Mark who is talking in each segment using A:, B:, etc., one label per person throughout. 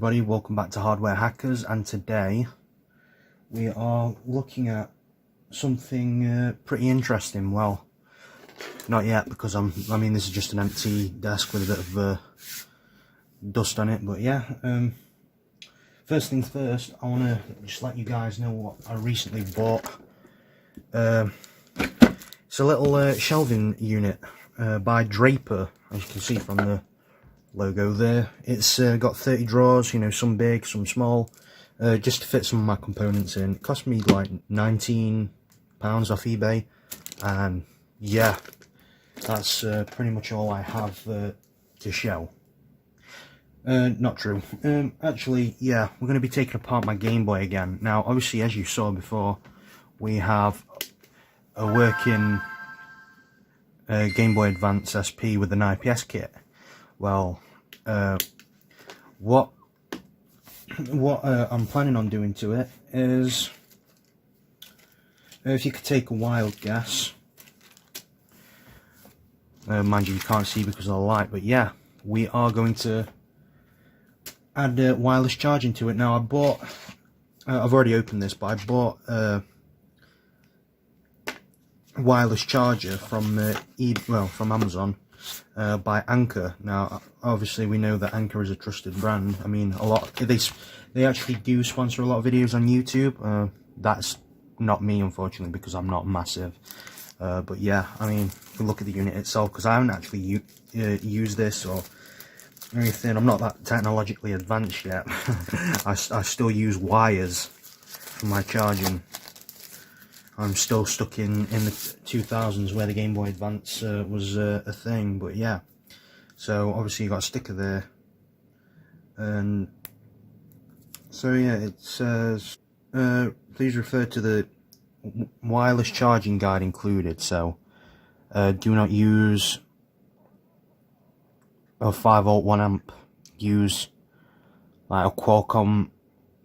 A: everybody, welcome back to Hardware Hackers, and today we are looking at something pretty interesting. Well, not yet, because I mean this is just an empty desk with a bit of dust on it, but yeah. First things first, I want to just let you guys know what I recently bought. It's a little shelving unit by Draper, as you can see from the logo there. It's got 30 drawers, you know, some big, some small, just to fit some of my components in. It cost me like £19 off eBay, and yeah, that's pretty much all I have to show. Not true. Actually, yeah, we're going to be taking apart my Game Boy again. Now, obviously, as you saw before, we have a working Game Boy Advance SP with an IPS kit. Well, what I'm planning on doing to it is, if you could take a wild guess, mind you can't see because of the light, but yeah, we are going to add wireless charging to it. Now, I bought, I've already opened this, but I bought a wireless charger from from Amazon. By Anker. Now, obviously, we know that Anker is a trusted brand. I mean, they actually do sponsor a lot of videos on YouTube. That's not me, unfortunately, because I'm not massive. But yeah, I mean, if you look at the unit itself, because I haven't actually used this or anything. I'm not that technologically advanced yet. I still use wires for my charging. I'm still stuck in the 2000s where the Game Boy Advance was a thing, but yeah. So obviously you got a sticker there, and so yeah, it says please refer to the wireless charging guide included. So do not use a 5V 1A. Use like a Qualcomm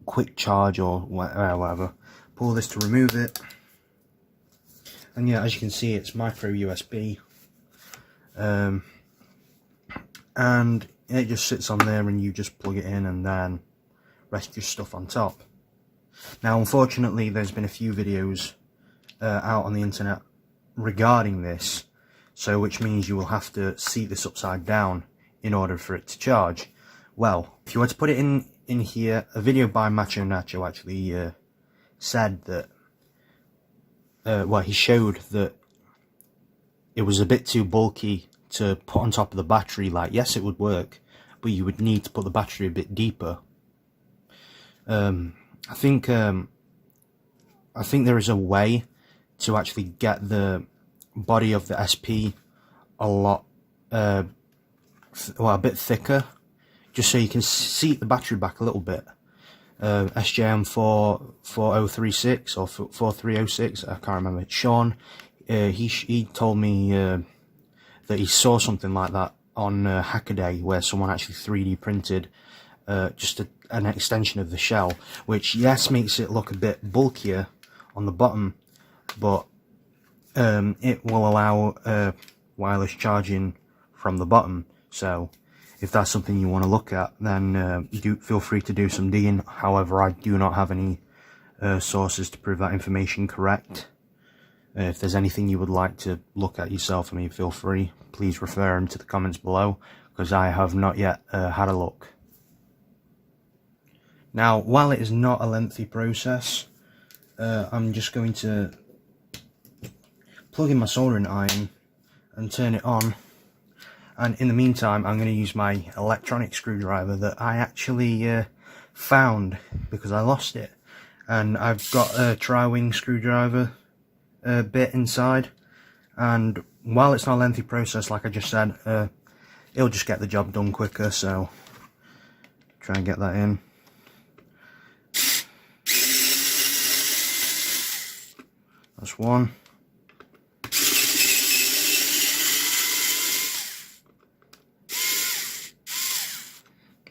A: quick charge or whatever. Pull this to remove it. And yeah, as you can see, it's micro USB, and it just sits on there, and you just plug it in, and then rest your stuff on top. Now, unfortunately, there's been a few videos out on the internet regarding this, so which means you will have to seat this upside down in order for it to charge. Well, if you were to put it in here, a video by Macho Nacho actually said that. Well, he showed that it was a bit too bulky to put on top of the battery. Like, yes, it would work, but you would need to put the battery a bit deeper. I think there is a way to actually get the body of the SP a lot, well, a bit thicker, just so you can seat the battery back a little bit. SJM 4036 or 4306, I can't remember. Sean, he told me that he saw something like that on Hackaday, where someone actually 3D printed just an extension of the shell, which yes makes it look a bit bulkier on the bottom, but it will allow wireless charging from the bottom. So if that's something you want to look at, then do feel free to do some digging. However, I do not have any sources to prove that information correct. If there's anything you would like to look at yourself, I mean, feel free. Please refer them to the comments below, because I have not yet had a look. Now, while it is not a lengthy process, I'm just going to plug in my soldering iron and turn it on. And in the meantime, I'm going to use my electronic screwdriver that I actually found because I lost it. And I've got a tri-wing screwdriver bit inside. And while it's not a lengthy process, like I just said, it'll just get the job done quicker. So try and get that in. That's one.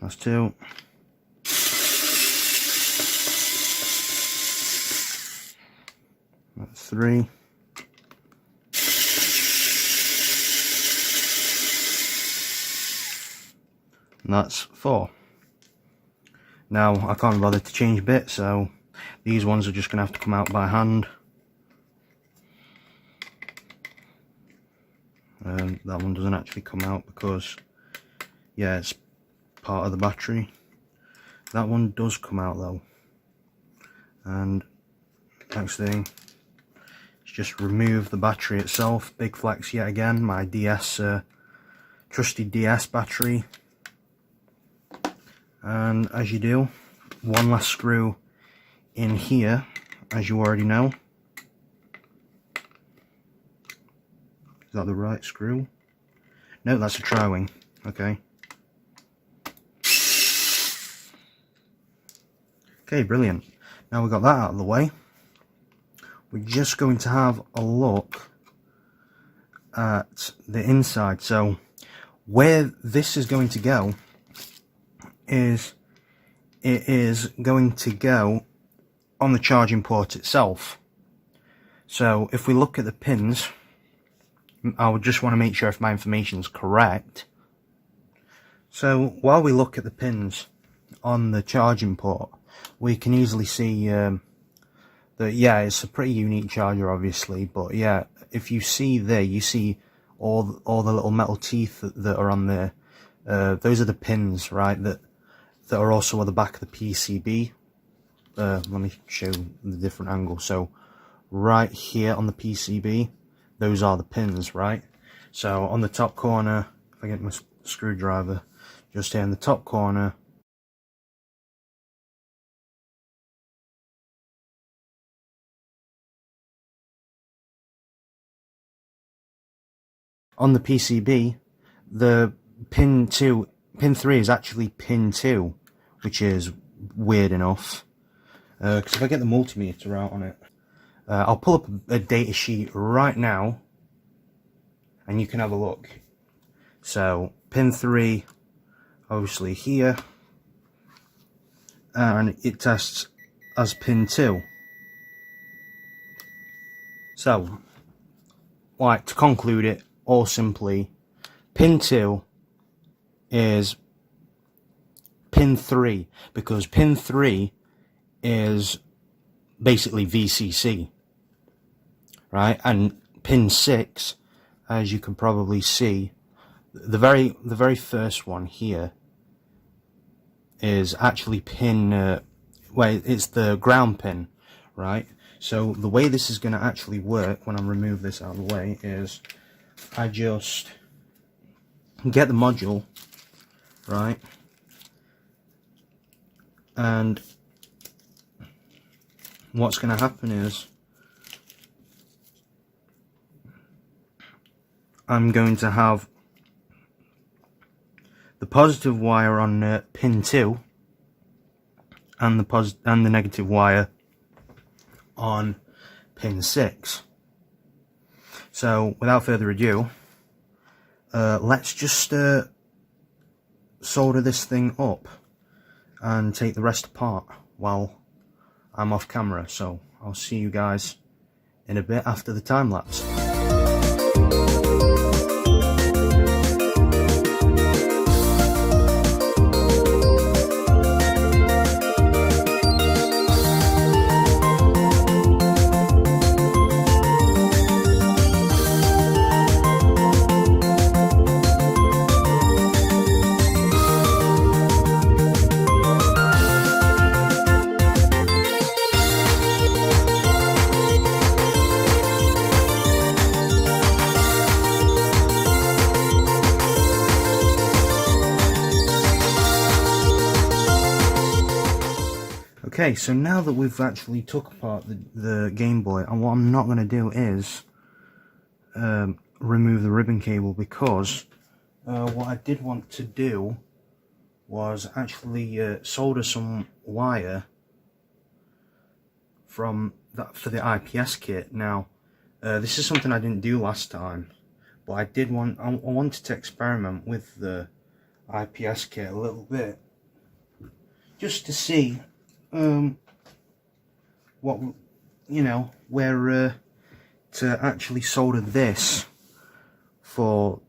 A: That's two. That's three. And that's four. Now I can't be bothered to change bits, so these ones are just going to have to come out by hand. That one doesn't actually come out because, yeah, it's part of the battery. That one does come out though. And next thing is just remove the battery itself. Big flex yet again, my DS, trusty DS battery. And as you do, one last screw in here, as you already know. Is that the right screw? No, that's a tri-wing. Okay. Okay, brilliant. Now we've got that out of the way. We're just going to have a look at the inside. So where this is going to go is it is going to go on the charging port itself. So if we look at the pins, I would just want to make sure if my information is correct. So while we look at the pins on the charging port, we can easily see that, yeah, it's a pretty unique charger obviously, but yeah, if you see there, you see all the little metal teeth that are on there. Those are the pins, right, that are also on the back of the PCB. Let me show the different angle. So right here on the PCB, those are the pins, right? So on the top corner, if I get my screwdriver, just here in the top corner, on the PCB, the pin 3 is actually pin 2, which is weird enough. Because if I get the multimeter out on it, I'll pull up a data sheet right now and you can have a look. So pin 3 obviously here, and it tests as pin 2. So, like, to conclude it all simply, pin 2 is pin 3, because pin 3 is basically VCC, right? And pin 6, as you can probably see, the very first one here is actually pin, well, it's the ground pin, right? So the way this is going to actually work when I remove this out of the way is I just get the module, right, and what's going to happen is I'm going to have the positive wire on pin 2 and the negative wire on pin 6. So without further ado, let's just solder this thing up and take the rest apart while I'm off camera. So I'll see you guys in a bit after the time lapse. Okay, so now that we've actually took apart the Game Boy, and what I'm not going to do is remove the ribbon cable, because what I did want to do was actually solder some wire from that for the IPS kit. Now, this is something I didn't do last time, but I wanted to experiment with the IPS kit a little bit, just to see what, you know, where to actually solder this for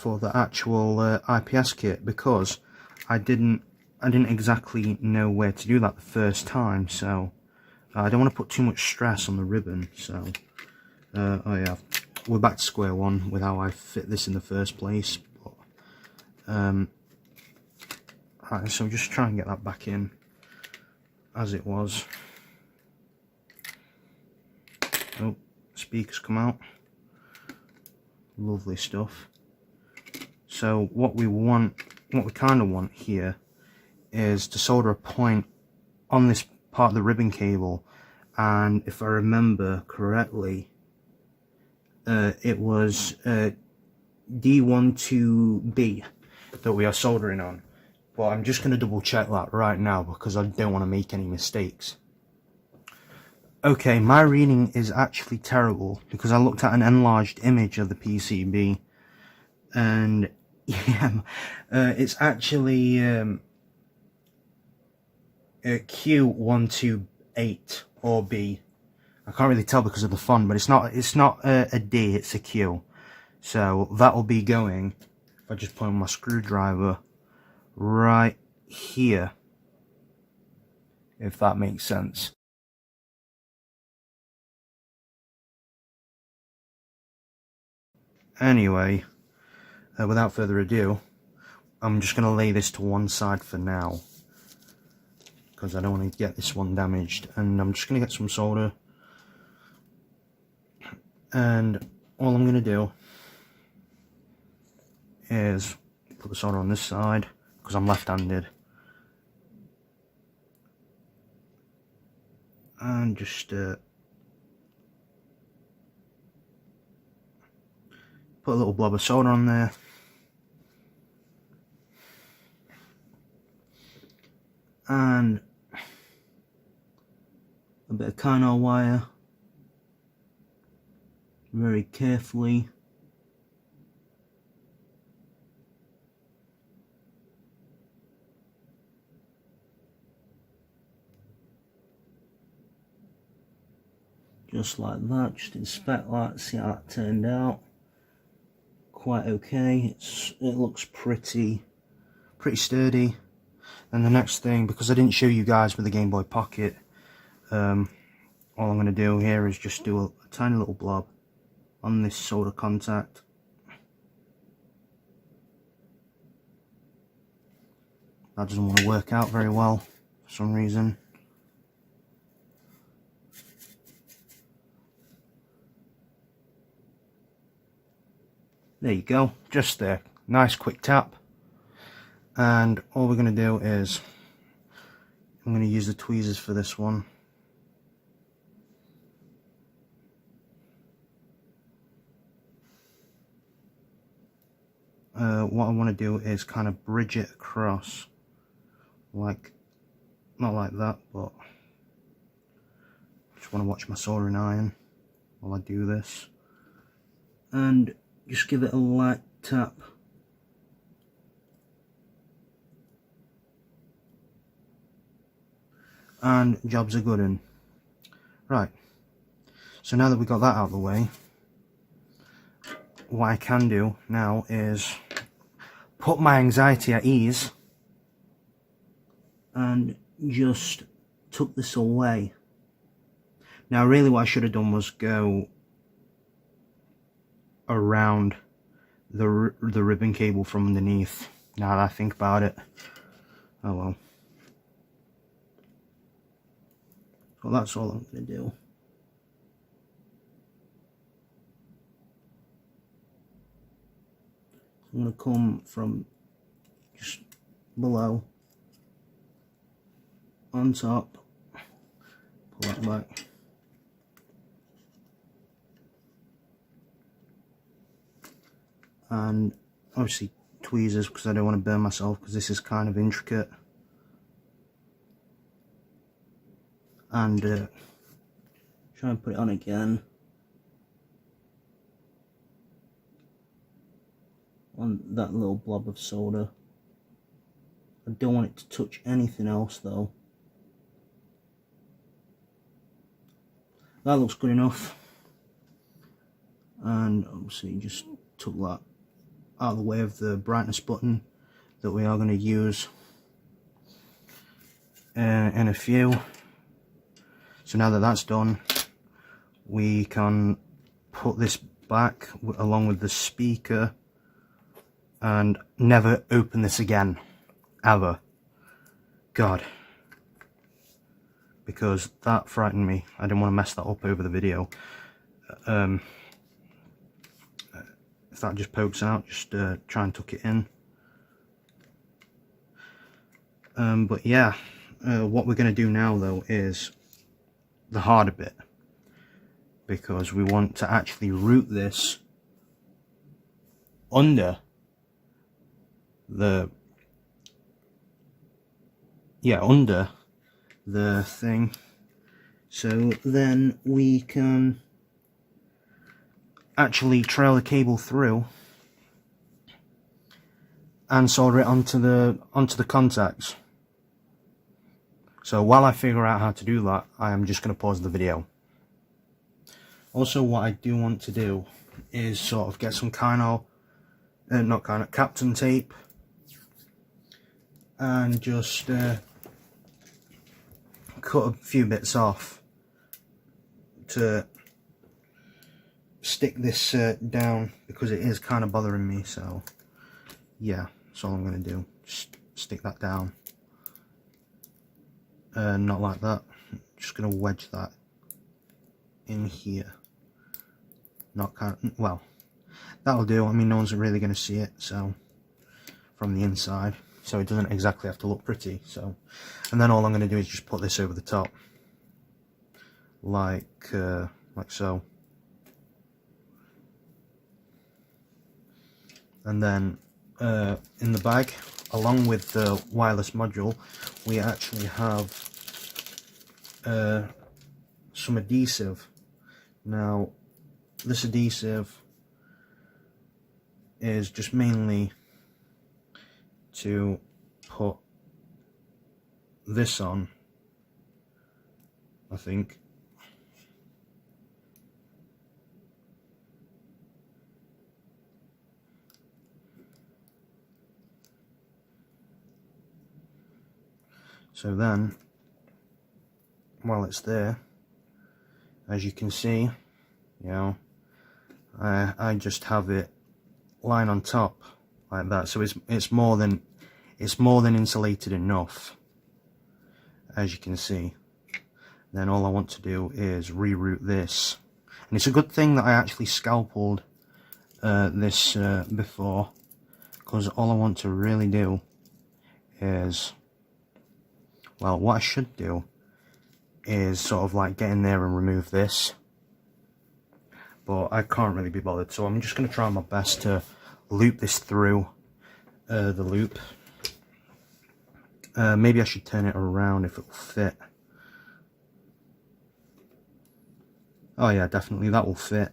A: the actual IPS kit, because I didn't I didn't exactly know where to do that the first time, so I don't want to put too much stress on the ribbon. So oh yeah, we're back to square one with how I fit this in the first place. But right, so just try and get that back in as it was. Oh, speakers come out. Lovely stuff. So what we kind of want here is to solder a point on this part of the ribbon cable, and if I remember correctly, it was D12B that we are soldering on. But I'm just going to double check that right now because I don't want to make any mistakes. Okay, my reading is actually terrible because I looked at an enlarged image of the PCB, and yeah, it's actually Q128 or B. I can't really tell because of the font, but it's not a D, it's a Q. So that'll be going, if I just put on my screwdriver, right here, if that makes sense. Anyway, without further ado, I'm just going to lay this to one side for now, because I don't want to get this one damaged, and I'm just going to get some solder, and all I'm going to do is put the solder on this side, because I'm left-handed, and just put a little blob of solder on there, and a bit of Kino wire, very carefully. Just like that, just inspect that, see how that turned out. Quite okay, it looks pretty sturdy. And the next thing, because I didn't show you guys with the Game Boy Pocket, all I'm going to do here is just do a tiny little blob on this solder contact. That doesn't want to work out very well for some reason. There you go, just there. Nice quick tap. And all we're going to do is, I'm going to use the tweezers for this one. What I want to do is kind of bridge it across, like, not like that, but just want to watch my soldering iron while I do this. And just give it a light tap. And jobs are good un. Right, so now that we got that out of the way, what I can do now is put my anxiety at ease and just tuck this away. Now really what I should have done was go around the ribbon cable from underneath, now that I think about it. Oh well. So that's all I'm going to do. I'm going to come from just below, on top, pull that back, and obviously tweezers because I don't want to burn myself because this is kind of intricate, and try and put it on again on that little blob of solder. I don't want it to touch anything else though. That looks good enough, and obviously just took that out of the way of the brightness button that we are going to use. in a few. So now that that's done, we can put this back along with the speaker and never open this again, ever. God, because that frightened me. I didn't want to mess that up over the video. If that just pokes out, just try and tuck it in. But yeah, what we're going to do now though is the harder bit, because we want to actually route this under the thing, so then we can actually trail the cable through and solder it onto the contacts. So while I figure out how to do that, I am just going to pause the video. Also, what I do want to do is sort of get some Captain tape and just cut a few bits off to stick this down, because it is kind of bothering me. So yeah, that's all I'm going to do. Just stick that down. Not like that. Just going to wedge that in here. Not kind of, well, that'll do. I mean, no one's really going to see it, so from the inside, so it doesn't exactly have to look pretty. So, and then all I'm going to do is just put this over the top, like so. And then in the bag, along with the wireless module, we actually have some adhesive. Now, this adhesive is just mainly to put this on, I think. So then, while it's there, as you can see, you know, I just have it lying on top like that. So it's more than insulated enough, as you can see. Then all I want to do is reroute this, and it's a good thing that I actually scalpeled this before, because all I want to really do is, well, what I should do is sort of like get in there and remove this, but I can't really be bothered, so I'm just going to try my best to loop this through the loop. Maybe I should turn it around if it will fit. Oh yeah, definitely that will fit.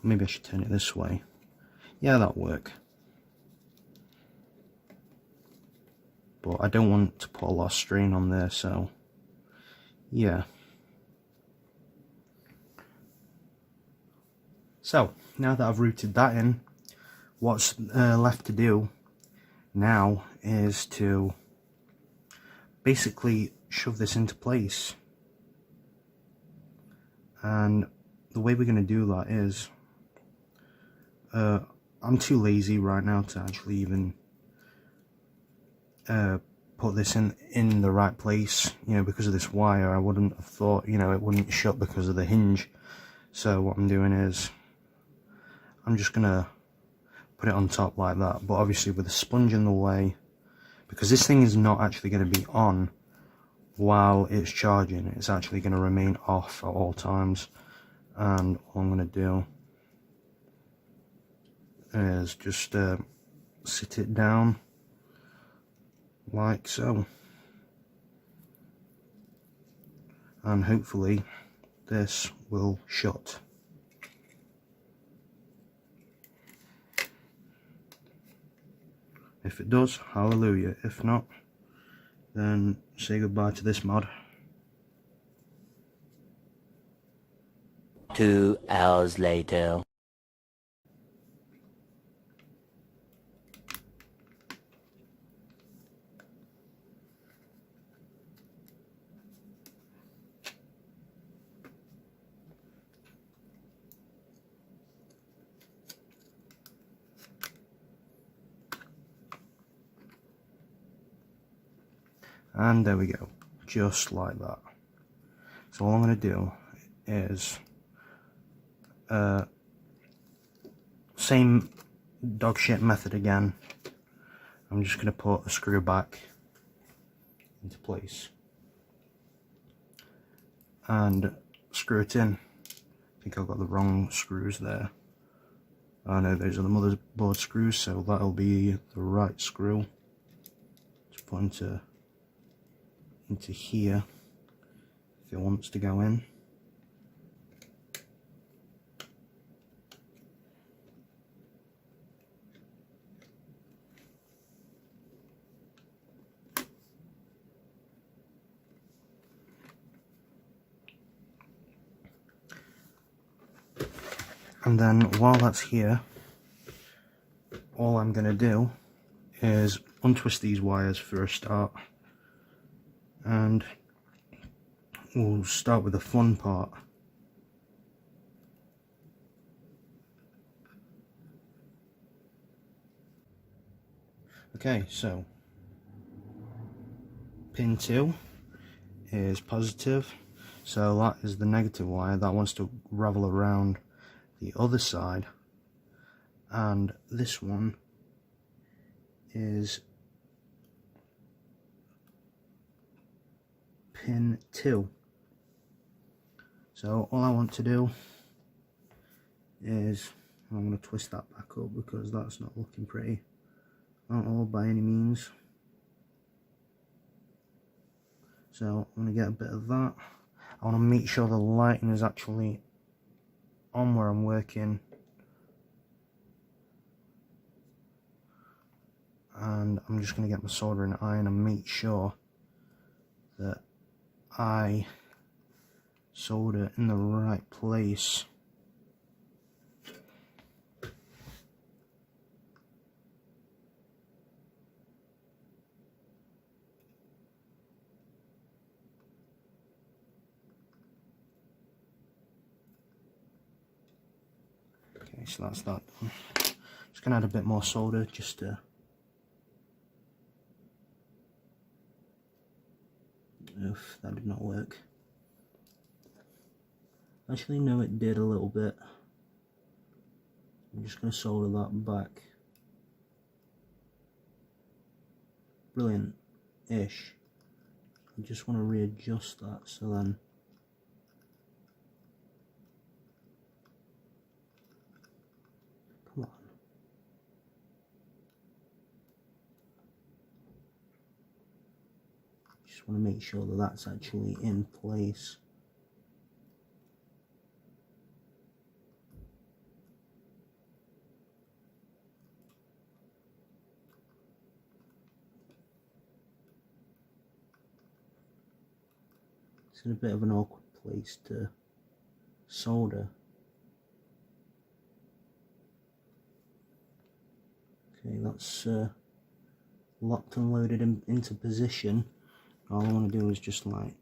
A: Maybe I should turn it this way. Yeah, that'll work. But I don't want to put a lot of strain on there, so yeah. So now that I've routed that in, what's left to do now is to basically shove this into place. And the way we're going to do that is, I'm too lazy right now to actually even put this in the right place, you know, because of this wire. I wouldn't have thought, you know, it wouldn't shut because of the hinge. So what I'm doing is I'm just gonna put it on top like that, but obviously with the sponge in the way, because this thing is not actually going to be on while it's charging. It's actually going to remain off at all times. And all I'm going to do is just sit it down like so, and hopefully this will shut. If it does, hallelujah. If not, then say goodbye to this mod.
B: 2 hours later.
A: And there we go, just like that. So all I'm going to do is same dog shit method again. I'm just going to put a screw back into place and screw it in. I think I've got the wrong screws there. Oh no, those are the motherboard screws, so that'll be the right screw. Just put into here if it wants to go in. And then while that's here, all I'm going to do is untwist these wires for a start, and we'll start with the fun part. Okay, so pin 2 is positive, so that is the negative wire that wants to ravel around the other side, and this one is pin 2. So all I want to do is, I'm going to twist that back up because that's not looking pretty at all by any means. So I'm going to get a bit of that. I want to make sure the lighting is actually on where I'm working, and I'm just going to get my soldering iron and make sure that I solder in the right place. Okay, so that's that done. Just going to add a bit more solder just to oof, that did not work. Actually, no, it did a little bit. I'm just going to solder that back. Brilliant-ish. I just want to readjust that, so then come on. Just want to make sure that that's actually in place. It's in a bit of an awkward place to solder. Okay, that's locked and loaded into position. All I want to do is just like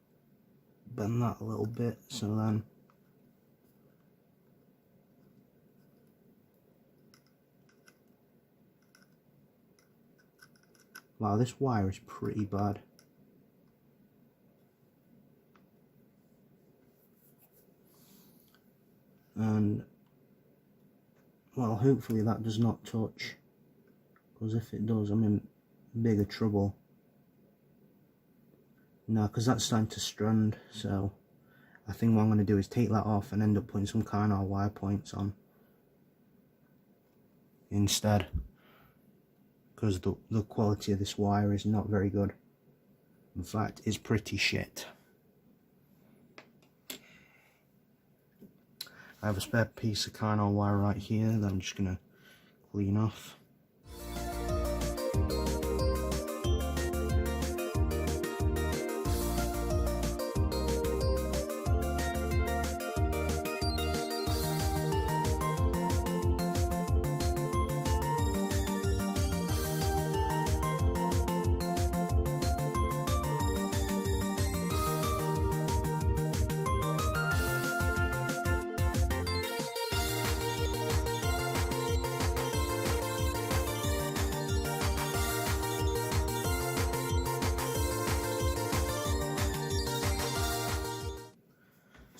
A: bend that a little bit, so then wow, this wire is pretty bad. And well, hopefully that does not touch, because if it does, I'm in bigger trouble. No, because that's starting to strand, so I think what I'm going to do is take that off and end up putting some kind of wire points on instead, because the quality of this wire is not very good. In fact, it's pretty shit. I have a spare piece of kind wire right here that I'm just going to clean off.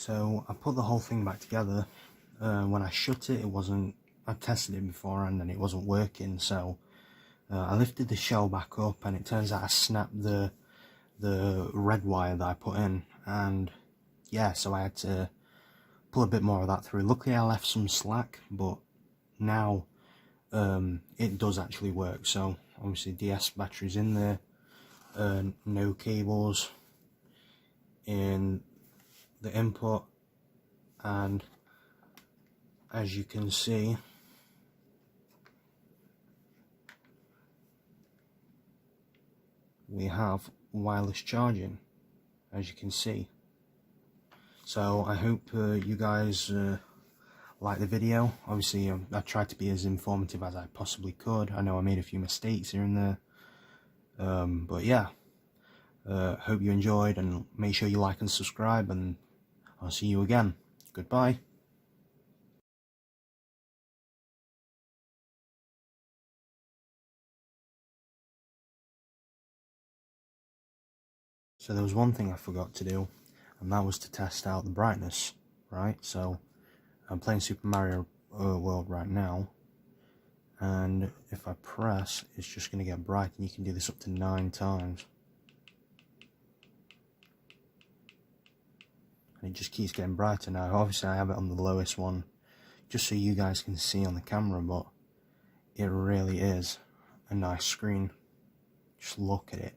A: So I put the whole thing back together. When I shut it, I tested it beforehand and it wasn't working, so I lifted the shell back up, and it turns out I snapped the red wire that I put in, and yeah, so I had to pull a bit more of that through. Luckily I left some slack, but now it does actually work. So obviously DS batteries in there, no cables in the input, and as you can see, we have wireless charging, as you can see. So I hope you guys like the video. Obviously I tried to be as informative as I possibly could. I know I made a few mistakes here and there, but yeah, hope you enjoyed, and make sure you like and subscribe, and I'll see you again. Goodbye. So there was one thing I forgot to do, and that was to test out the brightness, right? So I'm playing Super Mario World right now, and if I press, it's just going to get bright, and you can do this up to 9 times. And it just keeps getting brighter now. Obviously I have it on the lowest one, just so you guys can see on the camera, but it really is a nice screen. Just look at it.